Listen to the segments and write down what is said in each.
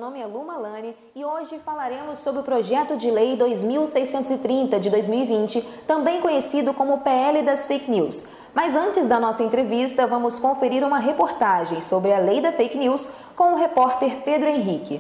nome é Lu Malani e hoje falaremos sobre o Projeto de Lei 2630 de 2020, também conhecido como PL das Fake News. Mas antes da nossa entrevista, vamos conferir uma reportagem sobre a Lei da Fake News com o repórter Pedro Henrique.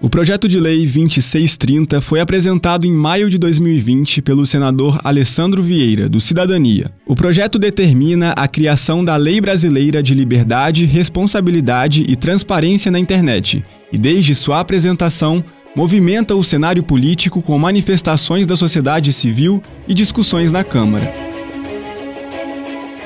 O projeto de lei 2630 foi apresentado em maio de 2020 pelo senador Alessandro Vieira, do Cidadania. O projeto determina a criação da Lei Brasileira de Liberdade, Responsabilidade e Transparência na Internet e, desde sua apresentação, movimenta o cenário político com manifestações da sociedade civil e discussões na Câmara.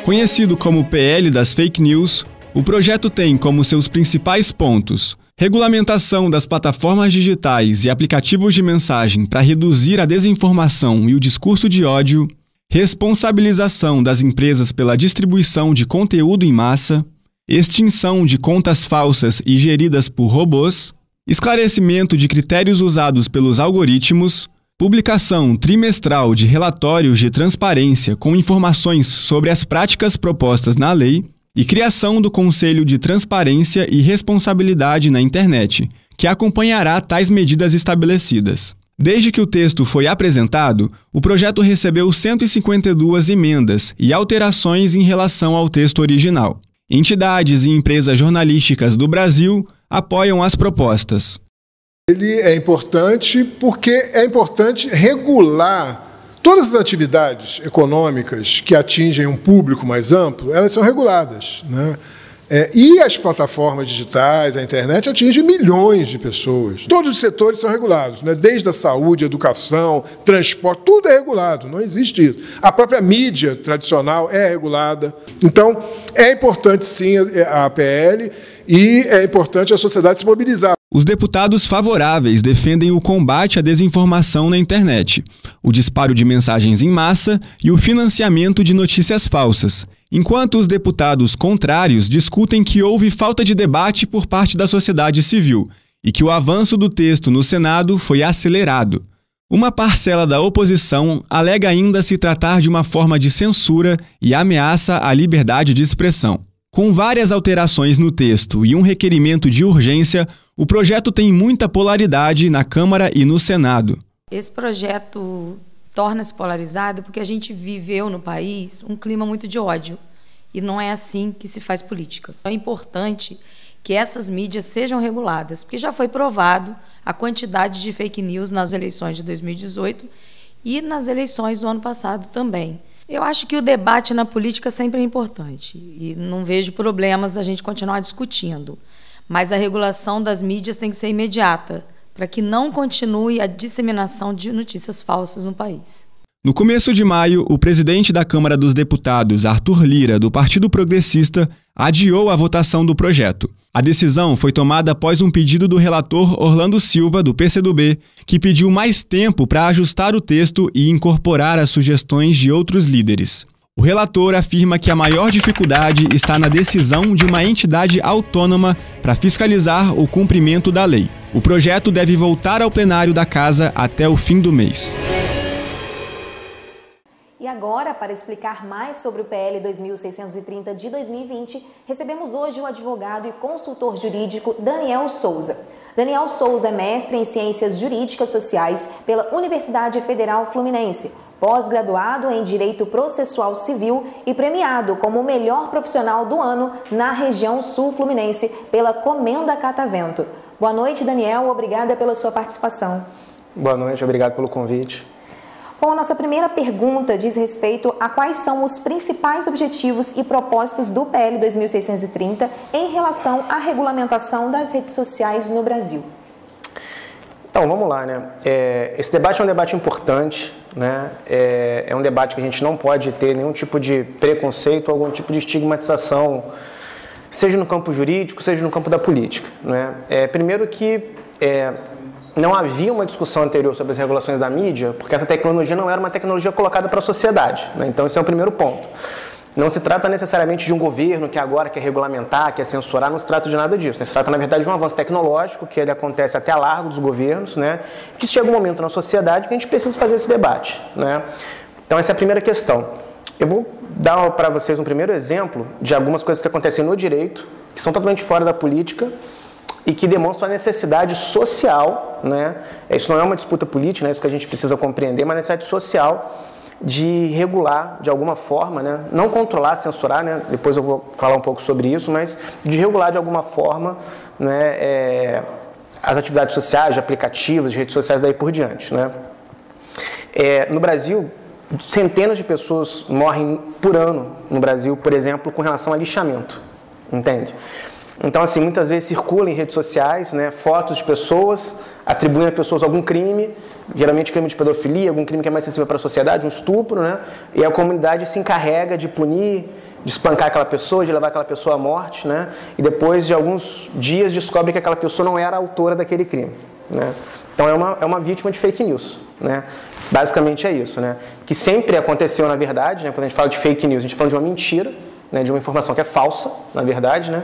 Conhecido como PL das Fake News, o projeto tem como seus principais pontos regulamentação das plataformas digitais e aplicativos de mensagem para reduzir a desinformação e o discurso de ódio, responsabilização das empresas pela distribuição de conteúdo em massa, extinção de contas falsas e geridas por robôs, esclarecimento de critérios usados pelos algoritmos, publicação trimestral de relatórios de transparência com informações sobre as práticas propostas na lei, e criação do Conselho de Transparência e Responsabilidade na Internet, que acompanhará tais medidas estabelecidas. Desde que o texto foi apresentado, o projeto recebeu 152 emendas e alterações em relação ao texto original. Entidades e empresas jornalísticas do Brasil apoiam as propostas. Ele é importante porque é importante regular todas as atividades econômicas que atingem um público mais amplo, elas são reguladas, né? E as plataformas digitais, a internet, atingem milhões de pessoas. Todos os setores são regulados, né? Desde a saúde, educação, transporte, tudo é regulado, não existe isso. A própria mídia tradicional é regulada. Então, é importante, sim, a PL e é importante a sociedade se mobilizar. Os deputados favoráveis defendem o combate à desinformação na internet, o disparo de mensagens em massa e o financiamento de notícias falsas, enquanto os deputados contrários discutem que houve falta de debate por parte da sociedade civil e que o avanço do texto no Senado foi acelerado. Uma parcela da oposição alega ainda se tratar de uma forma de censura e ameaça à liberdade de expressão. Com várias alterações no texto e um requerimento de urgência, o projeto tem muita polaridade na Câmara e no Senado. Esse projeto torna-se polarizado porque a gente viveu no país um clima muito de ódio. E não é assim que se faz política. É importante que essas mídias sejam reguladas, porque já foi provado a quantidade de fake news nas eleições de 2018 e nas eleições do ano passado também. Eu acho que o debate na política sempre é importante e não vejo problemas a gente continuar discutindo. Mas a regulação das mídias tem que ser imediata, para que não continue a disseminação de notícias falsas no país. No começo de maio, o presidente da Câmara dos Deputados, Arthur Lira, do Partido Progressista, adiou a votação do projeto. A decisão foi tomada após um pedido do relator Orlando Silva, do PCdoB, que pediu mais tempo para ajustar o texto e incorporar as sugestões de outros líderes. O relator afirma que a maior dificuldade está na decisão de uma entidade autônoma para fiscalizar o cumprimento da lei. O projeto deve voltar ao plenário da Casa até o fim do mês. E agora, para explicar mais sobre o PL 2630 de 2020, recebemos hoje o advogado e consultor jurídico Daniel Souza. Daniel Souza é mestre em Ciências Jurídicas Sociais pela Universidade Federal Fluminense, pós-graduado em Direito Processual Civil e premiado como o melhor profissional do ano na região sul fluminense pela Comenda Catavento. Boa noite, Daniel. Obrigada pela sua participação. Boa noite, obrigado pelo convite. Bom, a nossa primeira pergunta diz respeito a quais são os principais objetivos e propósitos do PL 2630 em relação à regulamentação das redes sociais no Brasil. Então, vamos lá, né? Esse debate é um debate importante, né? É um debate que a gente não pode ter nenhum tipo de preconceito, algum tipo de estigmatização, seja no campo jurídico, seja no campo da política, né? Primeiro que não havia uma discussão anterior sobre as regulações da mídia, porque essa tecnologia não era uma tecnologia colocada para a sociedade, né? Então, esse é o primeiro ponto. Não se trata necessariamente de um governo que agora quer regulamentar, quer censurar, não se trata de nada disso. Se trata, na verdade, de um avanço tecnológico que ele acontece até a largo dos governos, né? Que chega um momento na sociedade que a gente precisa fazer esse debate, né? Então, essa é a primeira questão. Eu vou dar para vocês um primeiro exemplo de algumas coisas que acontecem no direito, que são totalmente fora da política e que demonstram a necessidade social, né? Isso não é uma disputa política, né? Isso que a gente precisa compreender, mas a necessidade social de regular de alguma forma, né? Não controlar, censurar, né? Depois eu vou falar um pouco sobre isso, mas de regular de alguma forma, né? As atividades sociais, de aplicativos, de redes sociais, daí por diante, né? No Brasil, centenas de pessoas morrem por ano no Brasil, por exemplo, com relação a lixamento, entende? Então, assim, muitas vezes circulam em redes sociais, né, fotos de pessoas, atribuindo a pessoas algum crime, geralmente crime de pedofilia, algum crime que é mais sensível para a sociedade, um estupro, né, e a comunidade se encarrega de punir, de espancar aquela pessoa, de levar aquela pessoa à morte, né, e depois de alguns dias descobre que aquela pessoa não era a autora daquele crime, né. Então é uma vítima de fake news, né. Basicamente é isso, né, que sempre aconteceu na verdade, né, quando a gente fala de fake news, a gente está falando de uma mentira, né, de uma informação que é falsa, na verdade, né.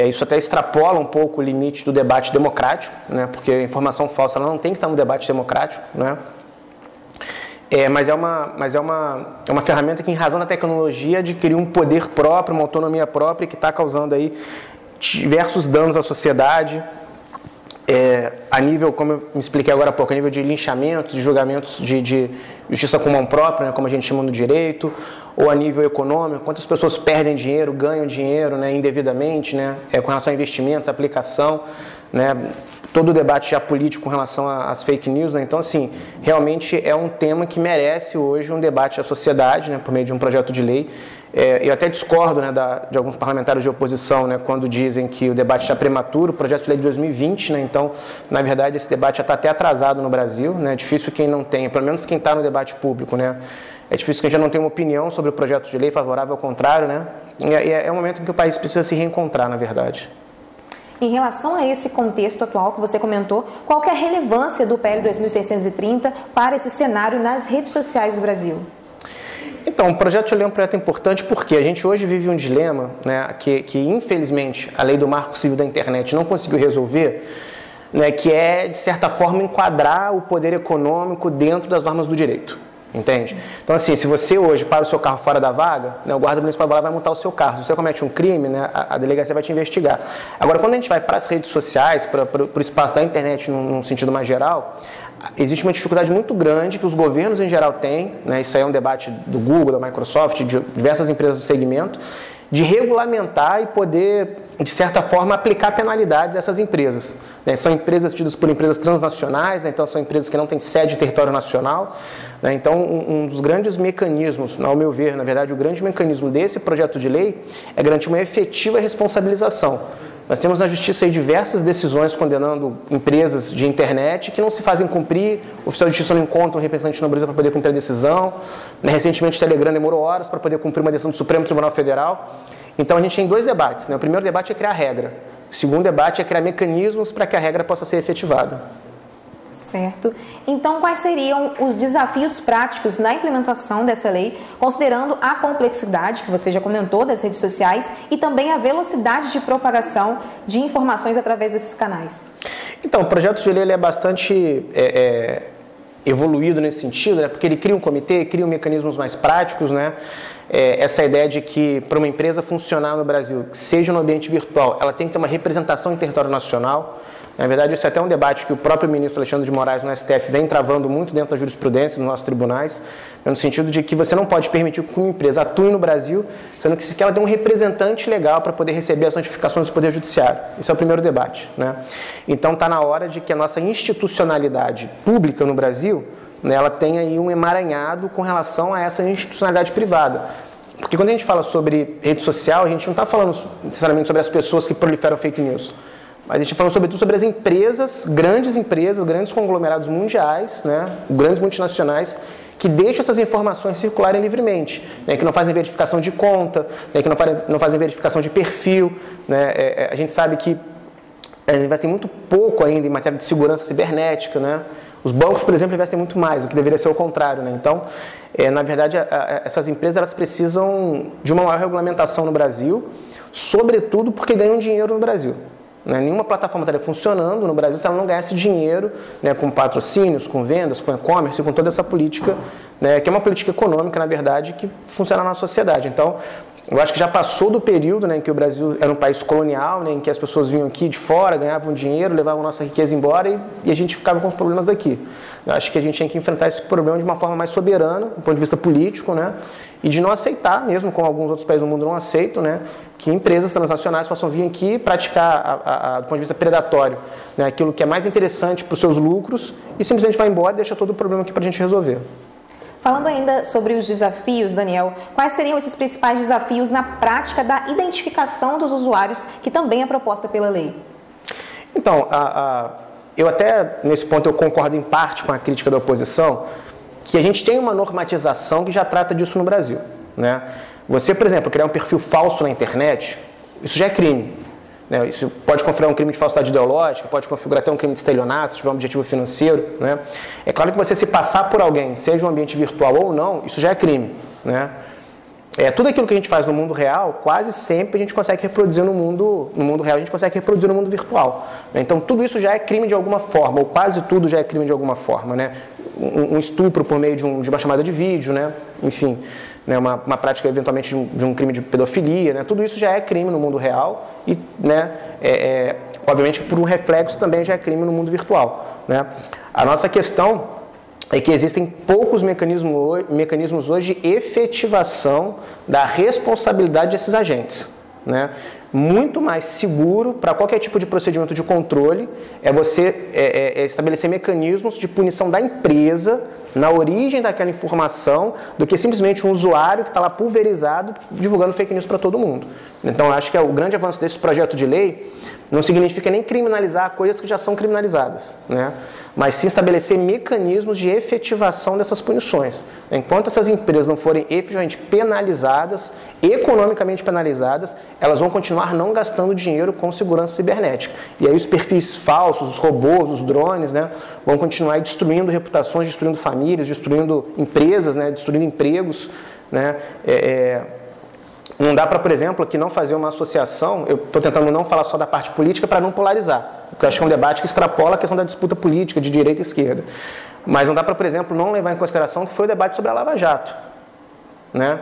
Isso até extrapola um pouco o limite do debate democrático, né, porque a informação falsa ela não tem que estar no debate democrático, né. Mas é uma ferramenta que, em razão da tecnologia, adquiriu um poder próprio, uma autonomia própria, que está causando aí diversos danos à sociedade, a nível, como eu me expliquei agora há pouco, a nível de linchamentos, de julgamentos de justiça com mão própria, né, como a gente chama no direito, ou a nível econômico, quantas pessoas perdem dinheiro, ganham dinheiro, né, indevidamente, né, com relação a investimentos, aplicação, né, todo o debate já político com relação às fake news, né, então, assim, realmente é um tema que merece hoje um debate da sociedade, né, por meio de um projeto de lei. Eu até discordo, né, de alguns parlamentares de oposição, né, quando dizem que o debate está prematuro, o projeto de lei de 2020, né, então, na verdade, esse debate já está até atrasado no Brasil, né, é difícil quem não tem, pelo menos quem está no debate público, né, é difícil quem já não tem uma opinião sobre o projeto de lei favorável ao contrário, né, e é um momento em que o país precisa se reencontrar, na verdade. Em relação a esse contexto atual que você comentou, qual que é a relevância do PL 2630 para esse cenário nas redes sociais do Brasil? Então, o projeto de lei é um projeto importante porque a gente hoje vive um dilema, né, que infelizmente a lei do Marco Civil da Internet não conseguiu resolver, né, que é, de certa forma, enquadrar o poder econômico dentro das normas do direito. Entende? Então, assim, se você hoje para o seu carro fora da vaga, né, o guarda municipal vai multar o seu carro. Se você comete um crime, né, a delegacia vai te investigar. Agora, quando a gente vai para as redes sociais, para o espaço da internet num sentido mais geral, existe uma dificuldade muito grande que os governos em geral têm, né, isso aí é um debate do Google, da Microsoft, de diversas empresas do segmento, de regulamentar e poder, de certa forma, aplicar penalidades a essas empresas. Né? São empresas tidas por empresas transnacionais, né? Então são empresas que não têm sede em território nacional. Né? Então, um dos grandes mecanismos, ao meu ver, na verdade, o grande mecanismo desse projeto de lei é garantir uma efetiva responsabilização. Nós temos na Justiça aí diversas decisões condenando empresas de internet que não se fazem cumprir, o oficial de justiça não encontra um representante no Brasil para poder cumprir a decisão. Recentemente o Telegram demorou horas para poder cumprir uma decisão do Supremo Tribunal Federal. Então a gente tem dois debates. Né? O primeiro debate é criar regra. O segundo debate é criar mecanismos para que a regra possa ser efetivada. Certo. Então, quais seriam os desafios práticos na implementação dessa lei, considerando a complexidade, que você já comentou, das redes sociais, e também a velocidade de propagação de informações através desses canais? Então, o projeto de lei ele é bastante evoluído nesse sentido, né? Porque ele cria um comitê, cria mecanismos mais práticos, né? Essa ideia de que para uma empresa funcionar no Brasil, seja no ambiente virtual, ela tem que ter uma representação em território nacional. Na verdade, isso é até um debate que o próprio ministro Alexandre de Moraes, no STF, vem travando muito dentro da jurisprudência dos nossos tribunais, no sentido de que você não pode permitir que uma empresa atue no Brasil, sendo que sequer ela tem um representante legal para poder receber as notificações do Poder Judiciário. Esse é o primeiro debate. Né? Então, está na hora de que a nossa institucionalidade pública no Brasil, né, ela tenha aí um emaranhado com relação a essa institucionalidade privada. Porque quando a gente fala sobre rede social, a gente não está falando necessariamente sobre as pessoas que proliferam fake news. Mas a gente está falando sobretudo sobre as empresas, grandes conglomerados mundiais, né, grandes multinacionais, que deixam essas informações circularem livremente, né, que não fazem verificação de conta, né, que não fazem verificação de perfil. Né, a gente sabe que a gente investe muito pouco ainda em matéria de segurança cibernética. Né. Os bancos, por exemplo, investem muito mais, o que deveria ser o contrário. Né. Então, na verdade, essas empresas elas precisam de uma maior regulamentação no Brasil, sobretudo porque ganham dinheiro no Brasil. Nenhuma plataforma estaria funcionando no Brasil se ela não ganhasse dinheiro, né, com patrocínios, com vendas, com e-commerce, com toda essa política, né, que é uma política econômica, na verdade, que funciona na sociedade. Então, eu acho que já passou do período, né, em que o Brasil era um país colonial, né, em que as pessoas vinham aqui de fora, ganhavam dinheiro, levavam nossa riqueza embora e a gente ficava com os problemas daqui. Eu acho que a gente tinha que enfrentar esse problema de uma forma mais soberana, do ponto de vista político, né, e de não aceitar, mesmo como alguns outros países do mundo não aceitam, né, que empresas transnacionais possam vir aqui e praticar, do ponto de vista predatório, né, aquilo que é mais interessante para os seus lucros e simplesmente vai embora e deixa todo o problema aqui para a gente resolver. Falando ainda sobre os desafios, Daniel, quais seriam esses principais desafios na prática da identificação dos usuários, que também é proposta pela lei? Então, eu até, nesse ponto, eu concordo em parte com a crítica da oposição, que a gente tem uma normatização que já trata disso no Brasil, né? Você, por exemplo, criar um perfil falso na internet, isso já é crime. Isso pode configurar um crime de falsidade ideológica, pode configurar até um crime de estelionato, se tiver um objetivo financeiro, né? É claro que você se passar por alguém, seja um ambiente virtual ou não, isso já é crime, né? Tudo aquilo que a gente faz no mundo real, quase sempre a gente consegue reproduzir no mundo real, a gente consegue reproduzir no mundo virtual, né? Então tudo isso já é crime de alguma forma, ou quase tudo já é crime de alguma forma, né? Um estupro por meio de uma chamada de vídeo, né? Enfim, né, uma prática eventualmente de um crime de pedofilia, né, tudo isso já é crime no mundo real e, né, obviamente, por um reflexo também já é crime no mundo virtual, né. A nossa questão é que existem poucos mecanismos hoje de efetivação da responsabilidade desses agentes, né. Muito mais seguro para qualquer tipo de procedimento de controle é você estabelecer mecanismos de punição da empresa na origem daquela informação do que simplesmente um usuário que está lá pulverizado divulgando fake news para todo mundo. Então, eu acho que o grande avanço desse projeto de lei não significa nem criminalizar coisas que já são criminalizadas, né? Mas sim estabelecer mecanismos de efetivação dessas punições. Enquanto essas empresas não forem efetivamente penalizadas, economicamente penalizadas, elas vão continuar não gastando dinheiro com segurança cibernética. E aí os perfis falsos, os robôs, os drones, né, vão continuar destruindo reputações, destruindo famílias, destruindo empresas, né, destruindo empregos, né. Não dá para, por exemplo, aqui não fazer uma associação, eu estou tentando não falar só da parte política para não polarizar, porque eu acho que é um debate que extrapola a questão da disputa política de direita e esquerda. Mas não dá para, por exemplo, não levar em consideração que foi o debate sobre a Lava Jato, né?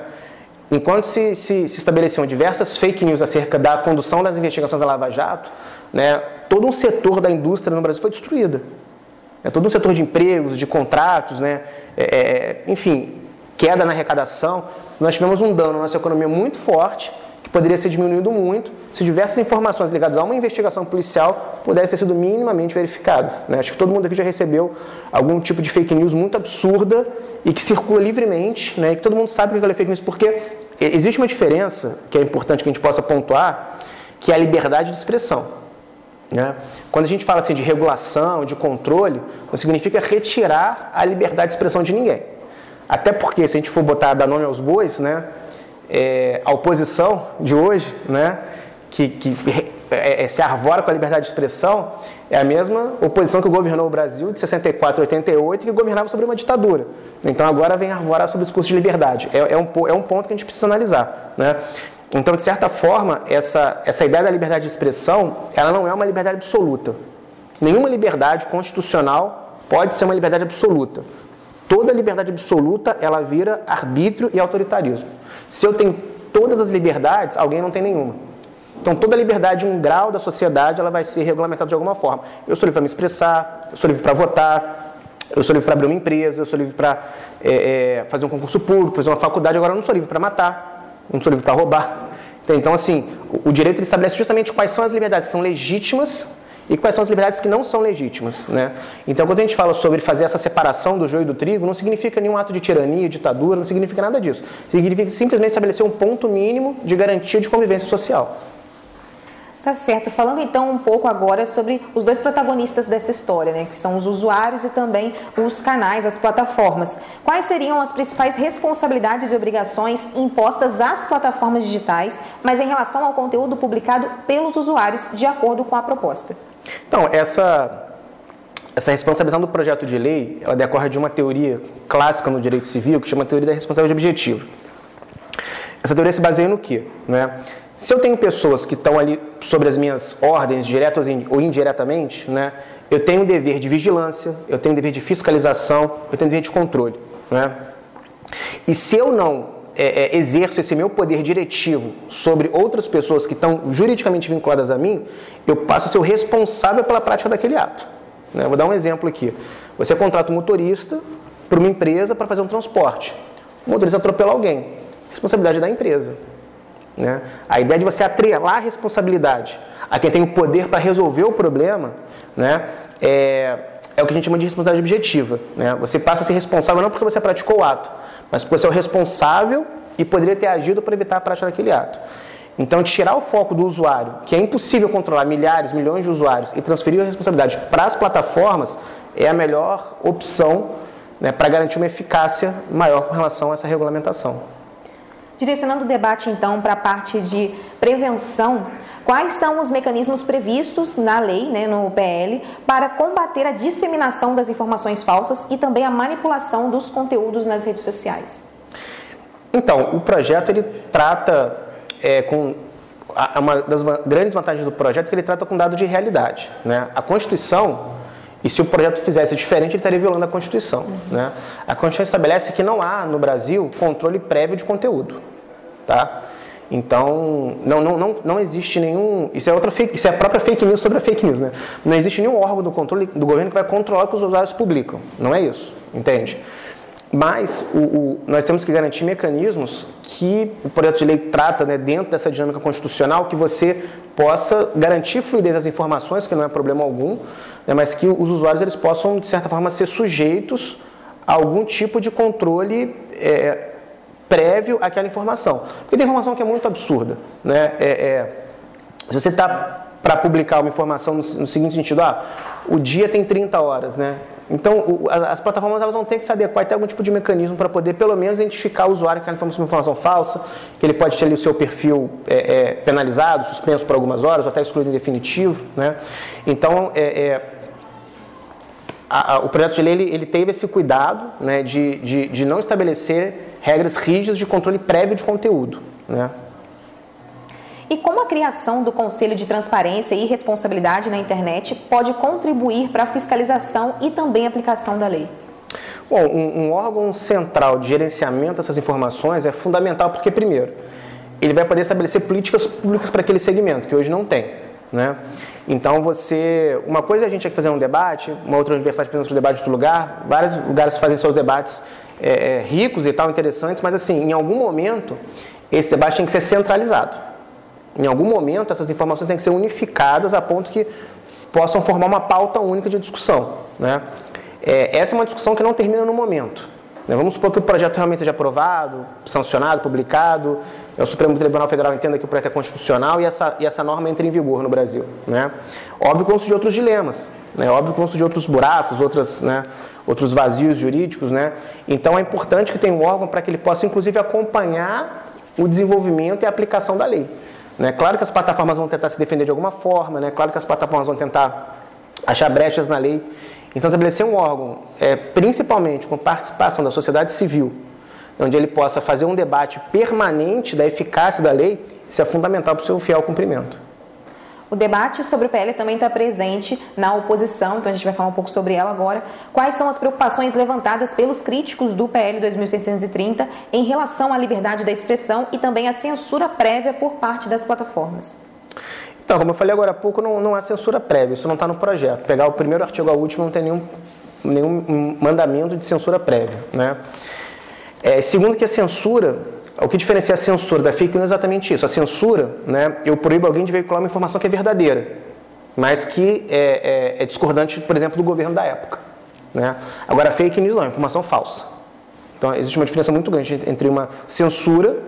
Enquanto se estabeleciam diversas fake news acerca da condução das investigações da Lava Jato, né, todo um setor da indústria no Brasil foi destruído. Todo um setor de empregos, de contratos, né, enfim, queda na arrecadação. Nós tivemos um dano na nossa economia muito forte, que poderia ser diminuído muito se diversas informações ligadas a uma investigação policial pudessem ter sido minimamente verificadas, né? Acho que todo mundo aqui já recebeu algum tipo de fake news muito absurda e que circula livremente, né? E que todo mundo sabe que é fake news, porque existe uma diferença que é importante que a gente possa pontuar, que é a liberdade de expressão, né? Quando a gente fala assim de regulação, de controle, não significa retirar a liberdade de expressão de ninguém. Até porque, se a gente for botar dar nome aos bois, né, a oposição de hoje, né, que se arvora com a liberdade de expressão, é a mesma oposição que governou o Brasil de 64 a 88 e que governava sobre uma ditadura. Então agora vem arvorar sobre o discurso de liberdade. É um ponto que a gente precisa analisar, né? Então, de certa forma, essa ideia da liberdade de expressão, ela não é uma liberdade absoluta. Nenhuma liberdade constitucional pode ser uma liberdade absoluta. Toda liberdade absoluta, ela vira arbítrio e autoritarismo. Se eu tenho todas as liberdades, alguém não tem nenhuma. Então, toda liberdade, um grau da sociedade, ela vai ser regulamentada de alguma forma. Eu sou livre para me expressar, eu sou livre para votar, eu sou livre para abrir uma empresa, eu sou livre para fazer um concurso público, fazer uma faculdade. Agora, eu não sou livre para matar, não sou livre para roubar. Então, assim, o direito ele estabelece justamente quais são as liberdades que são legítimas e quais são as liberdades que não são legítimas, né? Então, quando a gente fala sobre fazer essa separação do joio e do trigo, não significa nenhum ato de tirania, ditadura, não significa nada disso. Significa simplesmente estabelecer um ponto mínimo de garantia de convivência social. Tá certo. Falando então um pouco agora sobre os dois protagonistas dessa história, né, que são os usuários e também os canais, as plataformas. Quais seriam as principais responsabilidades e obrigações impostas às plataformas digitais, mas em relação ao conteúdo publicado pelos usuários, de acordo com a proposta? Então, essa responsabilização do projeto de lei, ela decorre de uma teoria clássica no direito civil, que chama teoria da responsabilidade objetiva. Essa teoria se baseia no quê, né? Se eu tenho pessoas que estão ali sobre as minhas ordens, diretas ou indiretamente, né, eu tenho um dever de vigilância, eu tenho um dever de fiscalização, eu tenho um dever de controle, né? E se eu não exerço esse meu poder diretivo sobre outras pessoas que estão juridicamente vinculadas a mim, eu passo a ser o responsável pela prática daquele ato. Né? Vou dar um exemplo aqui. Você contrata um motorista para uma empresa para fazer um transporte. O motorista atropela alguém. Responsabilidade da empresa. Né? A ideia de você atrelar a responsabilidade a quem tem o poder para resolver o problema, né, é o que a gente chama de responsabilidade objetiva. Né? Você passa a ser responsável não porque você praticou o ato, mas porque você é o responsável e poderia ter agido para evitar a prática daquele ato. Então, tirar o foco do usuário, que é impossível controlar milhares, milhões de usuários, e transferir a responsabilidade para as plataformas, é a melhor opção, né, para garantir uma eficácia maior com relação a essa regulamentação. Direcionando o debate, então, para a parte de prevenção, quais são os mecanismos previstos na lei, né, no PL, para combater a disseminação das informações falsas e também a manipulação dos conteúdos nas redes sociais? Então, o projeto ele trata uma das grandes vantagens do projeto é que ele trata com dado de realidade. Né? A Constituição, e se o projeto fizesse diferente, ele estaria violando a Constituição. Né? A Constituição estabelece que não há, no Brasil, controle prévio de conteúdo. Tá? Então, não existe nenhum... Isso é a própria fake news sobre a fake news. Né? Não existe nenhum órgão do controle do governo que vai controlar o que os usuários publicam. Não é isso, entende? Mas nós temos que garantir mecanismos que o projeto de lei trata, né, dentro dessa dinâmica constitucional, que você possa garantir fluidez das informações, que não é problema algum, né, mas que os usuários eles possam, de certa forma, ser sujeitos a algum tipo de controle prévio àquela informação. Porque tem informação que é muito absurda. Né? Se você está para publicar uma informação no seguinte sentido, o dia tem 30 horas, né? Então, as plataformas elas vão ter que se adequar e ter algum tipo de mecanismo para poder, pelo menos, identificar o usuário que aquela informação falsa, que ele pode ter ali o seu perfil penalizado, suspenso por algumas horas, ou até excluído em definitivo. Né? Então, o projeto de lei ele teve esse cuidado, né, de não estabelecer regras rígidas de controle prévio de conteúdo. Né? E como a criação do Conselho de Transparência e Responsabilidade na Internet pode contribuir para a fiscalização e também aplicação da lei? Bom, um órgão central de gerenciamento dessas informações é fundamental porque, primeiro, ele vai poder estabelecer políticas públicas para aquele segmento, que hoje não tem. Né? Então, uma coisa é a gente aqui fazer um debate, uma outra universidade fazendo outro debate em outro lugar, vários lugares fazem seus debates ricos e tal, interessantes, mas, assim, em algum momento, esse debate tem que ser centralizado. Em algum momento, essas informações têm que ser unificadas a ponto que possam formar uma pauta única de discussão. Né? Essa é uma discussão que não termina no momento. Né? Vamos supor que o projeto realmente seja aprovado, sancionado, publicado, o Supremo Tribunal Federal entenda que o projeto é constitucional e essa norma entre em vigor no Brasil. Né? Óbvio que vão surgir outros dilemas, né? Óbvio que vão surgir outros buracos, outros vazios jurídicos. Né? Então, é importante que tenha um órgão para que ele possa, inclusive, acompanhar o desenvolvimento e a aplicação da lei. Né? Claro que as plataformas vão tentar se defender de alguma forma, né? Claro que as plataformas vão tentar achar brechas na lei. Então, estabelecer um órgão, principalmente com participação da sociedade civil, onde ele possa fazer um debate permanente da eficácia da lei, isso é fundamental para o seu fiel cumprimento. O debate sobre o PL também está presente na oposição, então a gente vai falar um pouco sobre ela agora. Quais são as preocupações levantadas pelos críticos do PL 2630 em relação à liberdade da expressão e também à censura prévia por parte das plataformas? Então, como eu falei agora há pouco, não há censura prévia, isso não está no projeto. Pegar o primeiro artigo ao último, não tem nenhum mandamento de censura prévia. Né? Segundo que a censura... O que diferencia a censura da fake news é exatamente isso. A censura, né, eu proíbo alguém de veicular uma informação que é verdadeira, mas que é discordante, por exemplo, do governo da época. Né? Agora, a fake news não, é informação falsa. Então, existe uma diferença muito grande entre uma censura,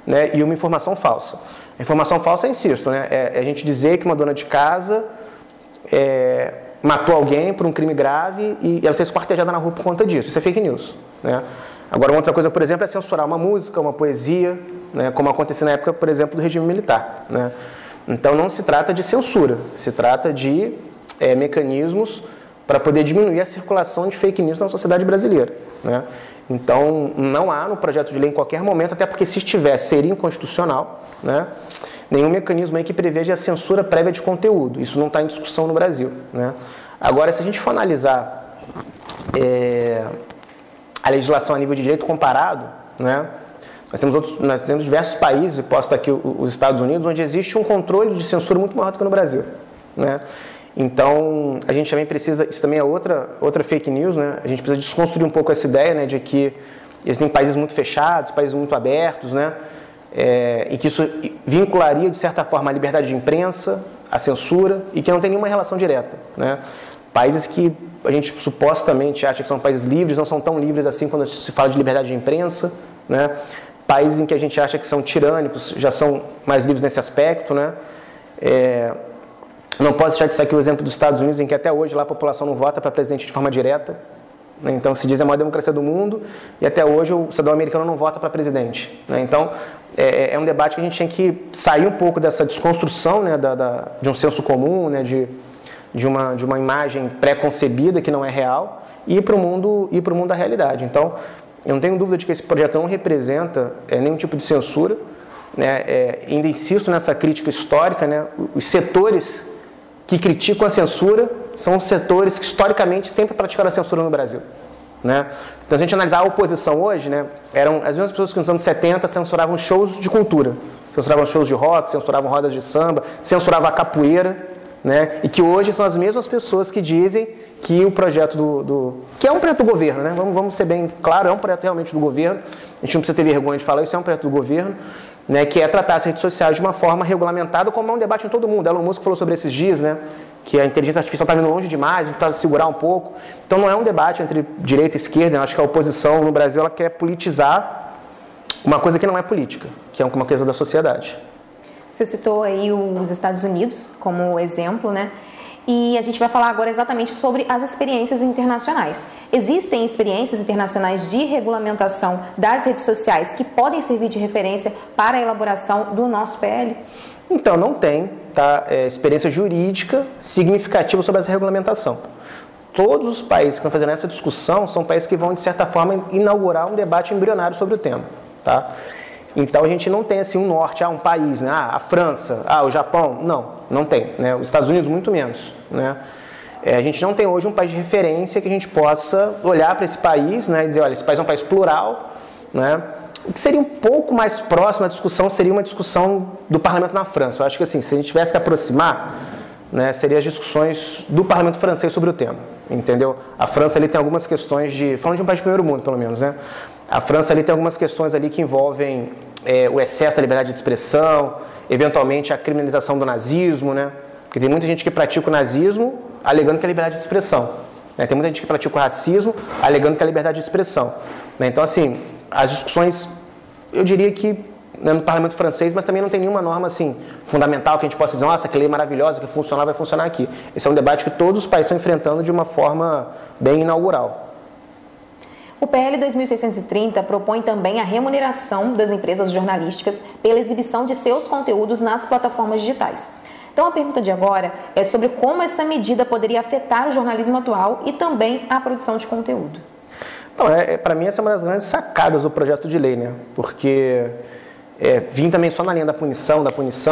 né, e uma informação falsa. A informação falsa, insisto, né, é a gente dizer que uma dona de casa matou alguém por um crime grave e ela ser esquartejada na rua por conta disso. Isso é fake news. Né? Agora, uma outra coisa, por exemplo, é censurar uma música, uma poesia, né, como acontecia na época, por exemplo, do regime militar. Né? Então, não se trata de censura, se trata de mecanismos para poder diminuir a circulação de fake news na sociedade brasileira. Né? Então, não há no projeto de lei em qualquer momento, até porque se estivesse, seria inconstitucional, né, nenhum mecanismo aí que preveja a censura prévia de conteúdo. Isso não está em discussão no Brasil. Né? Agora, se a gente for analisar a legislação a nível de direito comparado, né? Nós temos diversos países, e posso estar aqui os Estados Unidos, onde existe um controle de censura muito maior do que no Brasil, né? Então, a gente também precisa, isso também é outra fake news, né? A gente precisa desconstruir um pouco essa ideia, né, de que existem países muito fechados, países muito abertos, né? E que isso vincularia, de certa forma, a liberdade de imprensa, a censura, e que não tem nenhuma relação direta, né? Países que a gente supostamente acha que são países livres, não são tão livres assim quando se fala de liberdade de imprensa, né? Países em que a gente acha que são tirânicos já são mais livres nesse aspecto, né? Não posso deixar de citar aqui o exemplo dos Estados Unidos, em que até hoje lá a população não vota para presidente de forma direta, né? Então se diz a maior democracia do mundo e até hoje o cidadão americano não vota para presidente, né? Então é um debate que a gente tem que sair um pouco dessa desconstrução, né, de um senso comum, né, de uma imagem pré-concebida que não é real, e ir para o mundo da realidade. Então, eu não tenho dúvida de que esse projeto não representa nenhum tipo de censura, né? Ainda insisto nessa crítica histórica, né? Os setores que criticam a censura são os setores que historicamente sempre praticaram a censura no Brasil, né? Então, se a gente analisar a oposição hoje, né, eram as mesmas pessoas que nos anos 70 censuravam shows de cultura, censuravam shows de rock, censuravam rodas de samba, censuravam a capoeira, né? E que hoje são as mesmas pessoas que dizem que o projeto que é um projeto do governo, né? Vamos ser bem claro, é um projeto realmente do governo, a gente não precisa ter vergonha de falar isso, é um projeto do governo, né? Que é tratar as redes sociais de uma forma regulamentada, como é um debate em todo mundo. Elon Musk falou sobre esses dias, né? Que a inteligência artificial está vindo longe demais, a gente precisa segurar um pouco. Então não é um debate entre direita e esquerda, eu acho que a oposição no Brasil ela quer politizar uma coisa que não é política, que é uma coisa da sociedade. Você citou aí os Estados Unidos como exemplo, né? E a gente vai falar agora exatamente sobre as experiências internacionais. Existem experiências internacionais de regulamentação das redes sociais que podem servir de referência para a elaboração do nosso PL? Então, não tem, tá? Experiência jurídica significativa sobre essa regulamentação. Todos os países que estão fazendo essa discussão são países que vão, de certa forma, inaugurar um debate embrionário sobre o tema, tá? Então, a gente não tem assim um norte, um país, né? A França, o Japão, não tem, né? Os Estados Unidos, muito menos, né? A gente não tem hoje um país de referência que a gente possa olhar para esse país, né, e dizer, olha, esse país é um país plural, né? O que seria um pouco mais próximo à discussão seria uma discussão do parlamento na França. Eu acho que assim, se a gente tivesse que aproximar, né, seriam as discussões do parlamento francês sobre o tema, entendeu? A França ali tem algumas questões falando de um país de primeiro mundo, pelo menos, né? A França ali tem algumas questões ali que envolvem o excesso da liberdade de expressão, eventualmente a criminalização do nazismo, né? Porque tem muita gente que pratica o nazismo alegando que é liberdade de expressão, né? Tem muita gente que pratica o racismo alegando que é liberdade de expressão, né? Então, assim, as discussões, eu diria que no parlamento francês, mas também não tem nenhuma norma assim fundamental que a gente possa dizer, nossa, que lei maravilhosa, que funcionar, vai funcionar aqui. Esse é um debate que todos os países estão enfrentando de uma forma bem inaugural. O PL 2630 propõe também a remuneração das empresas jornalísticas pela exibição de seus conteúdos nas plataformas digitais. Então, a pergunta de agora é sobre como essa medida poderia afetar o jornalismo atual e também a produção de conteúdo. Então, para mim, essa é uma das grandes sacadas do projeto de lei, né? Porque vim também só na linha da punição,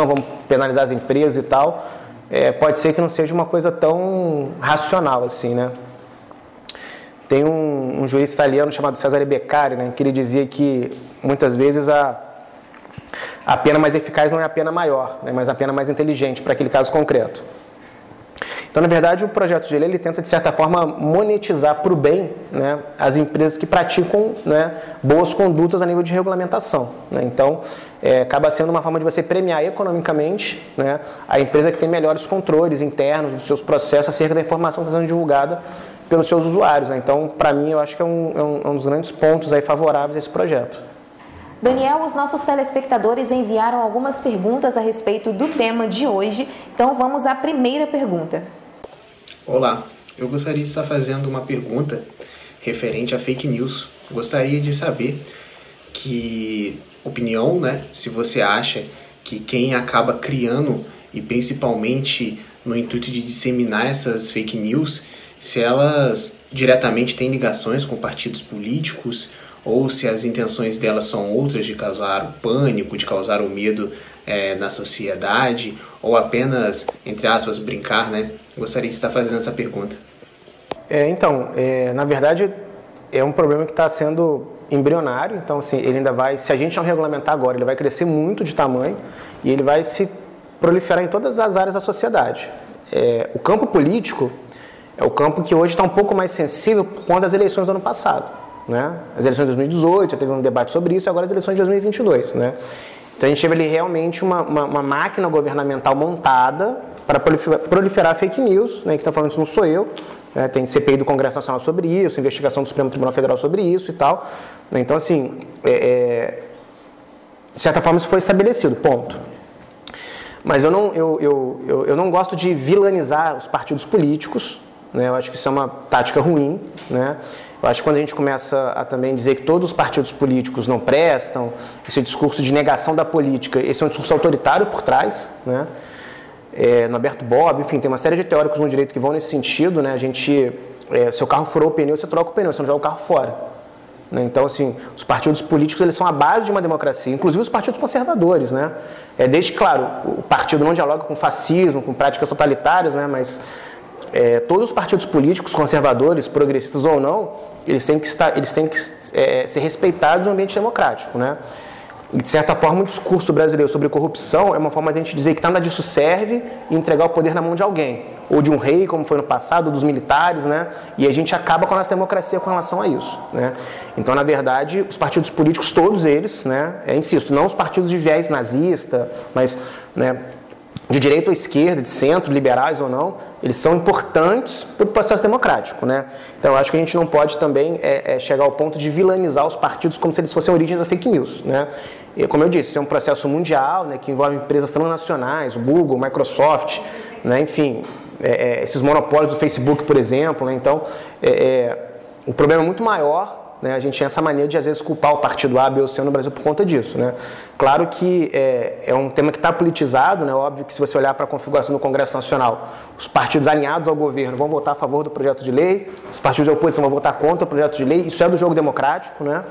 vamos penalizar as empresas e tal, pode ser que não seja uma coisa tão racional assim, né? Tem um juiz italiano chamado Cesare Beccari, né, que ele dizia que muitas vezes a pena mais eficaz não é a pena maior, né, mas a pena mais inteligente para aquele caso concreto. Então, na verdade, o projeto de lei ele tenta, de certa forma, monetizar para o bem, né, as empresas que praticam, né, boas condutas a nível de regulamentação, né? Então, acaba sendo uma forma de você premiar economicamente, né, a empresa que tem melhores controles internos dos seus processos acerca da informação que está sendo divulgada pelos seus usuários, né? Então, para mim, eu acho que é um dos grandes pontos aí favoráveis a esse projeto. Daniel, os nossos telespectadores enviaram algumas perguntas a respeito do tema de hoje, então vamos à primeira pergunta. Olá, eu gostaria de estar fazendo uma pergunta referente a fake news. Gostaria de saber que opinião, né, se você acha que quem acaba criando e principalmente no intuito de disseminar essas fake news, se elas diretamente têm ligações com partidos políticos ou se as intenções delas são outras, de causar o pânico, de causar o medo na sociedade, ou apenas, entre aspas, brincar, né? Gostaria de estar fazendo essa pergunta. Na verdade, é um problema que está sendo embrionário, então assim, ele ainda vai, se a gente não regulamentar agora, ele vai crescer muito de tamanho e ele vai se proliferar em todas as áreas da sociedade. O campo político é o campo que hoje está um pouco mais sensível por conta das eleições do ano passado, né? As eleições de 2018, já teve um debate sobre isso, e agora as eleições de 2022, né? Então a gente teve ali realmente uma máquina governamental montada para proliferar fake news, né? Que está falando isso não sou eu, né? Tem CPI do Congresso Nacional sobre isso, investigação do Supremo Tribunal Federal sobre isso e tal, né? Então assim, de certa forma isso foi estabelecido, ponto. Mas eu não gosto de vilanizar os partidos políticos, né? Eu acho que isso é uma tática ruim, né? Eu acho que quando a gente começa a também dizer que todos os partidos políticos não prestam, esse discurso de negação da política, esse é um discurso autoritário por trás, né? No Alberto Bob, enfim, tem uma série de teóricos no direito que vão nesse sentido, né? Seu carro furou o pneu, você troca o pneu, você não joga o carro fora, né? Então, assim, os partidos políticos, eles são a base de uma democracia, inclusive os partidos conservadores, né? Desde que, claro, o partido não dialoga com fascismo, com práticas totalitárias, né? Mas todos os partidos políticos, conservadores, progressistas ou não, eles têm que ser respeitados no ambiente democrático, né? E, de certa forma, o discurso brasileiro sobre corrupção é uma forma de a gente dizer que nada disso serve e entregar o poder na mão de alguém, ou de um rei, como foi no passado, ou dos militares, né? E a gente acaba com a nossa democracia com relação a isso, né? Então, na verdade, os partidos políticos, todos eles, né? Insisto, não os partidos de viés nazista, mas, né, de direita ou esquerda, de centro, liberais ou não, eles são importantes para o processo democrático, né? Então, eu acho que a gente não pode também chegar ao ponto de vilanizar os partidos como se eles fossem a origem da fake news, né? E, como eu disse, isso é um processo mundial, né, que envolve empresas transnacionais, Google, Microsoft, né, enfim, esses monopólios do Facebook, por exemplo, né? Então, o problema é muito maior, né? A gente tem essa mania de, às vezes, culpar o partido A, B ou C no Brasil por conta disso, né? Claro que é um tema que está politizado, né? Óbvio que se você olhar para a configuração do Congresso Nacional, os partidos alinhados ao governo vão votar a favor do projeto de lei, os partidos de oposição vão votar contra o projeto de lei, isso é do jogo democrático, né?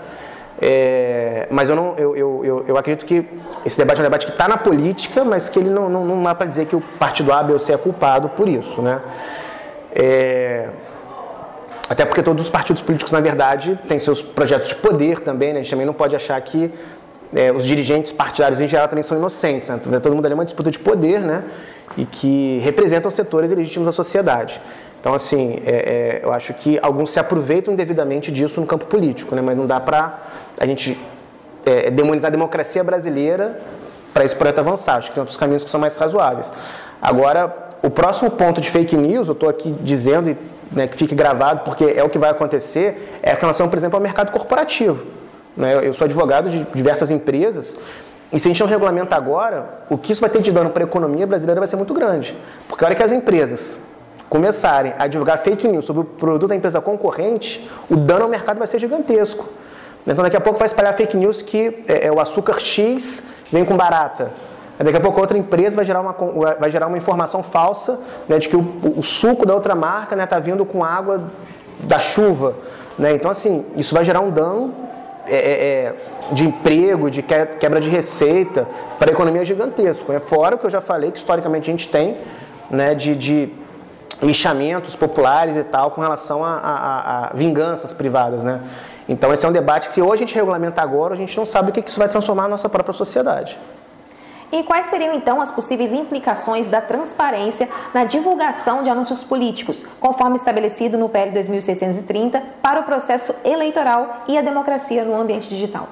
Mas eu acredito que esse debate é um debate que está na política, mas que ele não dá para dizer que o partido A, B ou C é culpado por isso, né? Até porque todos os partidos políticos, na verdade, têm seus projetos de poder também, né? A gente também não pode achar que os dirigentes partidários em geral também são inocentes, né? Todo mundo ali é uma disputa de poder, né? E que representam setores legítimos da sociedade. Então, assim, eu acho que alguns se aproveitam indevidamente disso no campo político, né? Mas não dá para a gente demonizar a democracia brasileira para esse projeto avançar. Acho que tem outros caminhos que são mais razoáveis. Agora, o próximo ponto de fake news, eu estou aqui dizendo, né, que fique gravado, porque é o que vai acontecer, é com relação, por exemplo, ao mercado corporativo, né? Eu sou advogado de diversas empresas, e se a gente não regulamenta agora, o que isso vai ter de dano para a economia brasileira vai ser muito grande. Porque a hora que as empresas começarem a divulgar fake news sobre o produto da empresa concorrente, o dano ao mercado vai ser gigantesco. Então, daqui a pouco vai espalhar fake news que o açúcar X vem com barata. Daqui a pouco outra empresa vai gerar uma informação falsa, né, de que o suco da outra marca está vindo com água da chuva, né? Então, assim, isso vai gerar um dano de emprego, de quebra de receita para a economia gigantesco, né? Fora o que eu já falei, que historicamente a gente tem, né, de lixamentos populares e tal com relação a vinganças privadas, né? Então, esse é um debate que, se hoje a gente regulamenta agora, a gente não sabe o que isso vai transformar na nossa própria sociedade. E quais seriam, então, as possíveis implicações da transparência na divulgação de anúncios políticos, conforme estabelecido no PL 2630, para o processo eleitoral e a democracia no ambiente digital?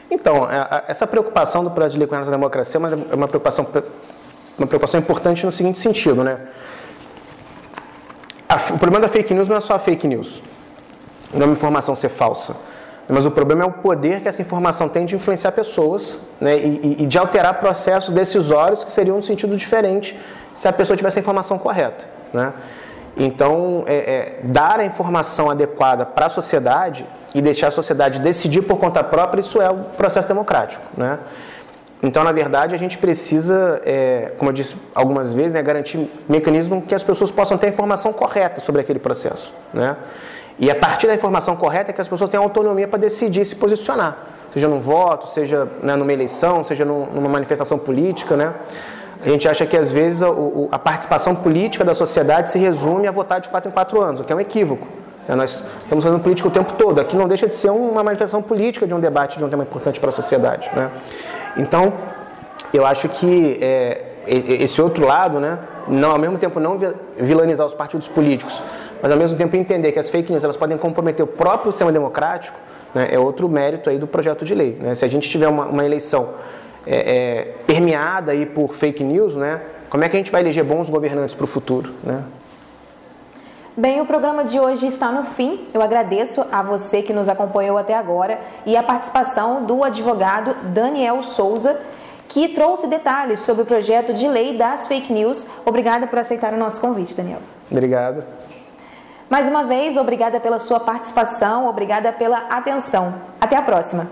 Então, essa preocupação do projeto de lei com relação à democracia é uma preocupação importante no seguinte sentido, né? O problema da fake news não é só a fake news, não é uma informação ser falsa. Mas o problema é o poder que essa informação tem de influenciar pessoas, né, e de alterar processos decisórios que seriam um sentido diferente se a pessoa tivesse a informação correta, né? Então, dar a informação adequada para a sociedade e deixar a sociedade decidir por conta própria, isso é o processo democrático, né? Então, na verdade, a gente precisa, como eu disse algumas vezes, né, garantir mecanismos que as pessoas possam ter a informação correta sobre aquele processo, né? E a partir da informação correta é que as pessoas têm autonomia para decidir se posicionar, seja num voto, seja, né, numa eleição, seja numa manifestação política, né? A gente acha que, às vezes, a participação política da sociedade se resume a votar de 4 em 4 anos, o que é um equívoco, Nós estamos fazendo política o tempo todo. Aqui não deixa de ser uma manifestação política de um debate de um tema importante para a sociedade, né? Então, eu acho que esse outro lado, né, não, ao mesmo tempo não vilanizar os partidos políticos, mas ao mesmo tempo entender que as fake news elas podem comprometer o próprio sistema democrático, né, é outro mérito aí do projeto de lei, né? Se a gente tiver uma eleição permeada aí por fake news, né, como é que a gente vai eleger bons governantes para o futuro, né? Bem, o programa de hoje está no fim. Eu agradeço a você que nos acompanhou até agora e a participação do advogado Daniel Souza, que trouxe detalhes sobre o projeto de lei das fake news. Obrigada por aceitar o nosso convite, Daniel. Obrigado. Mais uma vez, obrigada pela sua participação, obrigada pela atenção. Até a próxima.